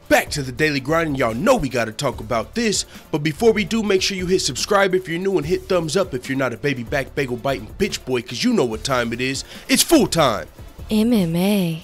Back to the daily grind, and y'all know we gotta talk about this. But before we do, make sure you hit subscribe if you're new and hit thumbs up if you're not a baby back bagel biting bitch boy, cause you know what time it is. It's full time. MMA.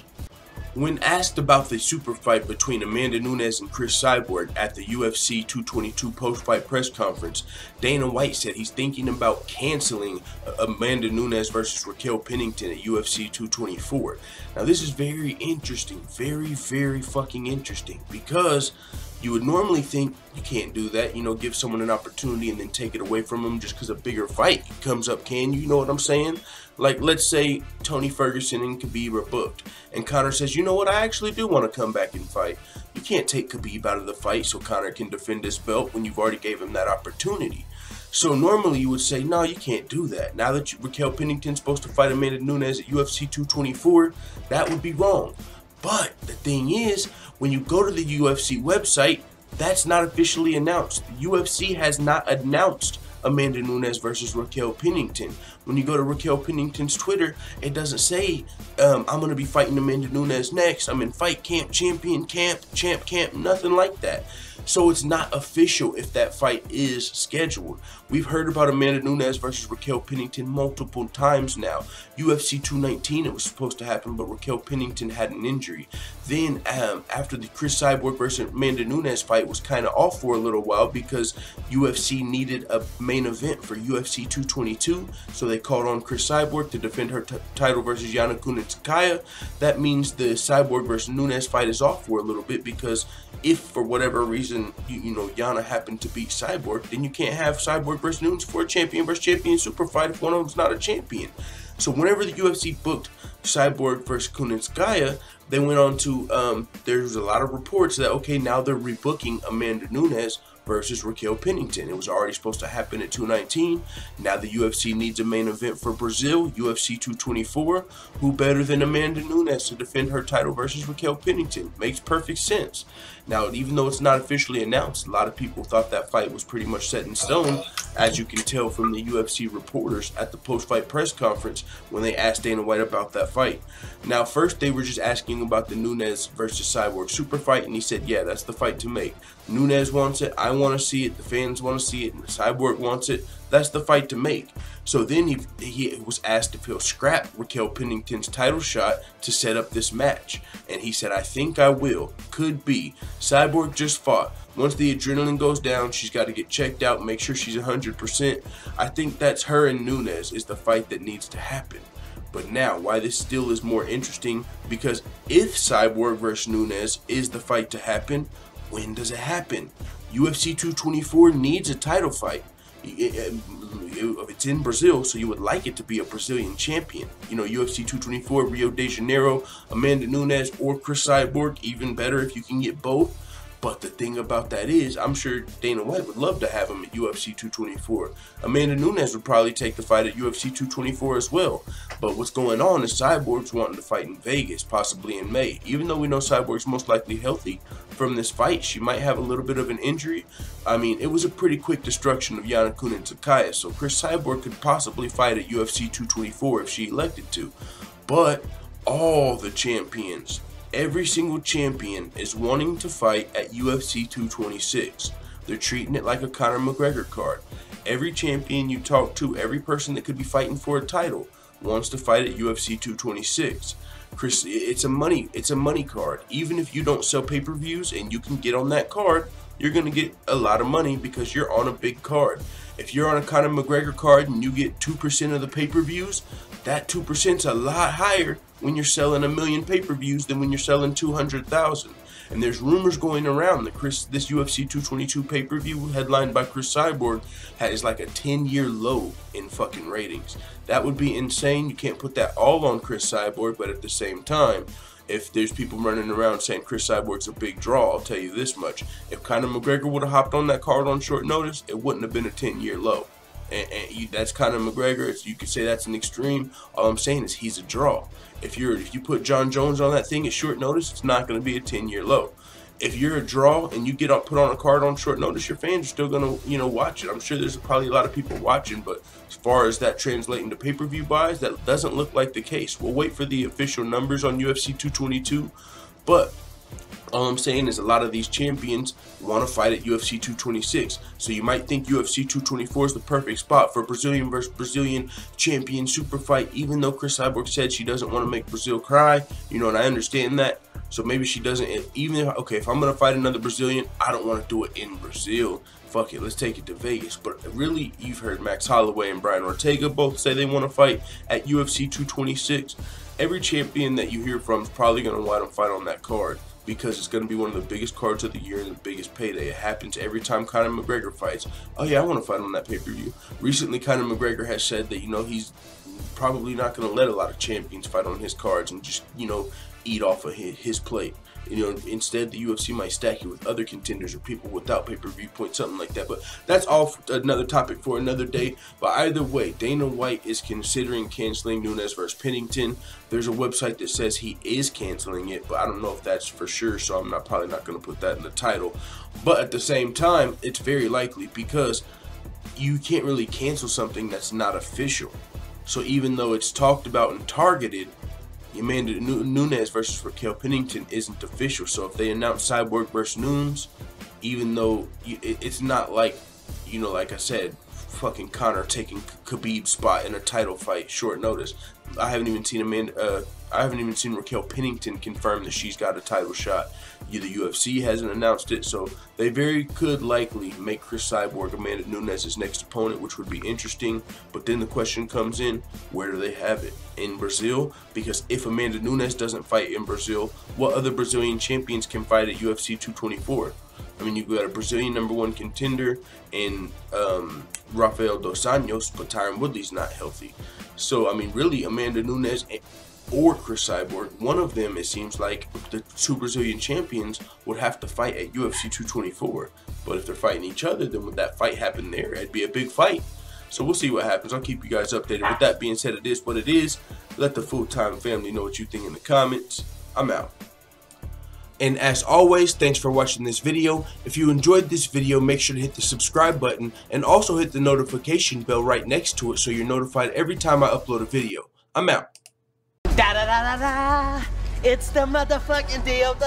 When asked about the super fight between Amanda Nunes and Cris Cyborg at the UFC 222 post-fight press conference, Dana White said he's thinking about canceling Amanda Nunes versus Raquel Pennington at UFC 224. Now this is very interesting, very fucking interesting, because you would normally think you can't do that, you know, give someone an opportunity and then take it away from them just because a bigger fight comes up, can you? You know what I'm saying? Like, let's say Tony Ferguson and Khabib are booked, and Conor says, you know what, I actually do want to come back and fight. You can't take Khabib out of the fight so Conor can defend his belt when you've already gave him that opportunity. So normally you would say, no, you can't do that. Now that Raquel Pennington's supposed to fight Amanda Nunes at UFC 224, that would be wrong. But the thing is, when you go to the UFC website, that's not officially announced. The UFC has not announced Amanda Nunes versus Raquel Pennington. When you go to Raquel Pennington's Twitter, it doesn't say, I'm going to be fighting Amanda Nunes next. I'm in fight camp, champion camp, champ camp, nothing like that. So it's not official if that fight is scheduled. We've heard about Amanda Nunes versus Raquel Pennington multiple times now. UFC 219, it was supposed to happen, but Raquel Pennington had an injury. Then after the Cris Cyborg versus Amanda Nunes fight was kind of off for a little while because UFC needed a main event for UFC 222, so they called on Cris Cyborg to defend her title versus Yana Kunitskaya. That means the Cyborg versus Nunes fight is off for a little bit, because if for whatever reason you know Yana happened to beat Cyborg, then you can't have Cyborg versus Nunes for a champion versus champion super fight if one of them's not a champion. So whenever the UFC booked Cyborg versus Kunitskaya, they went on to, there's a lot of reports that, okay, now they're rebooking Amanda Nunes versus Raquel Pennington. It was already supposed to happen at 219. Now the UFC needs a main event for Brazil, UFC 224. Who better than Amanda Nunes to defend her title versus Raquel Pennington? Makes perfect sense. Now, even though it's not officially announced, a lot of people thought that fight was pretty much set in stone, as you can tell from the UFC reporters at the post-fight press conference when they asked Dana White about that fight. Now, first they were just asking about the Nunes versus Cyborg super fight, and he said, yeah, that's the fight to make. Nunes wants it, I want to see it, the fans want to see it, and the Cyborg wants it. That's the fight to make. So then he was asked if he'll scrap Raquel Pennington's title shot to set up this match. And he said, I think I will. Could be. Cyborg just fought. Once the adrenaline goes down, she's got to get checked out and make sure she's 100%. I think that's her and Nunes is the fight that needs to happen. But now, why this still is more interesting, because if Cyborg versus Nunes is the fight to happen, when does it happen? UFC 224 needs a title fight. It's in Brazil, so you would like it to be a Brazilian champion. You know, UFC 224, Rio de Janeiro, Amanda Nunes or Cris Cyborg, even better if you can get both. But the thing about that is, I'm sure Dana White would love to have him at UFC 224. Amanda Nunes would probably take the fight at UFC 224 as well. But what's going on is Cyborg's wanting to fight in Vegas, possibly in May. Even though we know Cyborg's most likely healthy from this fight, she might have a little bit of an injury. I mean, it was a pretty quick destruction of Yana Kunitskaya, so Cris Cyborg could possibly fight at UFC 224 if she elected to. But all the champions, every single champion is wanting to fight at UFC 226. They're treating it like a Conor McGregor card. Every champion you talk to, every person that could be fighting for a title, wants to fight at UFC 226. Cris, it's a money card. Even if you don't sell pay-per-views and you can get on that card, you're going to get a lot of money because you're on a big card. If you're on a Conor McGregor card and you get 2% of the pay-per-views, that 2% is a lot higher when you're selling 1 million pay-per-views than when you're selling 200,000. And there's rumors going around that this UFC 222 pay-per-view headlined by Cris Cyborg is like a 10-year low in fucking ratings. That would be insane. You can't put that all on Cris Cyborg, but at the same time, if there's people running around saying Cris Cyborg's a big draw, I'll tell you this much. If Conor McGregor would have hopped on that card on short notice, it wouldn't have been a 10-year low. And that's Conor McGregor. You could say that's an extreme. All I'm saying is he's a draw. If you put John Jones on that thing at short notice, it's not going to be a 10-year low. If you're a draw and you get put on a card on short notice, your fans are still going to, watch it. I'm sure there's probably a lot of people watching, but as far as that translating to pay-per-view buys, that doesn't look like the case. We'll wait for the official numbers on UFC 222, but All I'm saying is a lot of these champions want to fight at UFC 226. So you might think UFC 224 is the perfect spot for Brazilian versus Brazilian champion super fight, even though Cris Cyborg said she doesn't want to make Brazil cry, you know, and I understand that. So maybe she doesn't, even if, okay, if I'm going to fight another Brazilian, I don't want to do it in Brazil. Fuck it, let's take it to Vegas. But really, you've heard Max Holloway and Brian Ortega both say they want to fight at UFC 226. Every champion that you hear from is probably going to want to fight on that card, because it's going to be one of the biggest cards of the year and the biggest payday. It happens every time Conor McGregor fights. Oh yeah, I want to fight on that pay-per-view. Recently, Conor McGregor has said that, you know, he's probably not going to let a lot of champions fight on his cards and just, you know, eat off of his plate. You know, instead the UFC might stack you with other contenders or people without pay-per-view points, something like that. But that's all another topic for another day. But either way, Dana White is considering canceling Nunes versus Pennington. There's a website that says he is canceling it, but I don't know if that's for sure, so I'm probably not going to put that in the title. But at the same time, it's very likely, because you can't really cancel something that's not official. So even though it's talked about and targeted, Amanda Nunes versus Raquel Pennington isn't official. So if they announce Cyborg versus Nunes, even though it's not like, you know, like I said, fucking Conor taking Khabib's spot in a title fight short notice. I haven't even seen Raquel Pennington confirm that she's got a title shot. The UFC hasn't announced it, so they very could likely make Cris Cyborg Amanda Nunes' next opponent, which would be interesting. But then the question comes in, where do they have it? In Brazil? Because if Amanda Nunes doesn't fight in Brazil, what other Brazilian champions can fight at UFC 224? I mean, you've got a Brazilian #1 contender in Rafael dos Anjos, but Tyron Woodley's not healthy. So, I mean, really, Amanda Nunes or Cris Cyborg, one of them, it seems like the two Brazilian champions would have to fight at UFC 224. But if they're fighting each other, then would that fight happen there? It'd be a big fight. So we'll see what happens. I'll keep you guys updated. With that being said, it is what it is. Let the full-time family know what you think in the comments. I'm out. And as always, thanks for watching this video. If you enjoyed this video, make sure to hit the subscribe button and also hit the notification bell right next to it so you're notified every time I upload a video. I'm out. Da da da da da. It's the motherfucking DOG.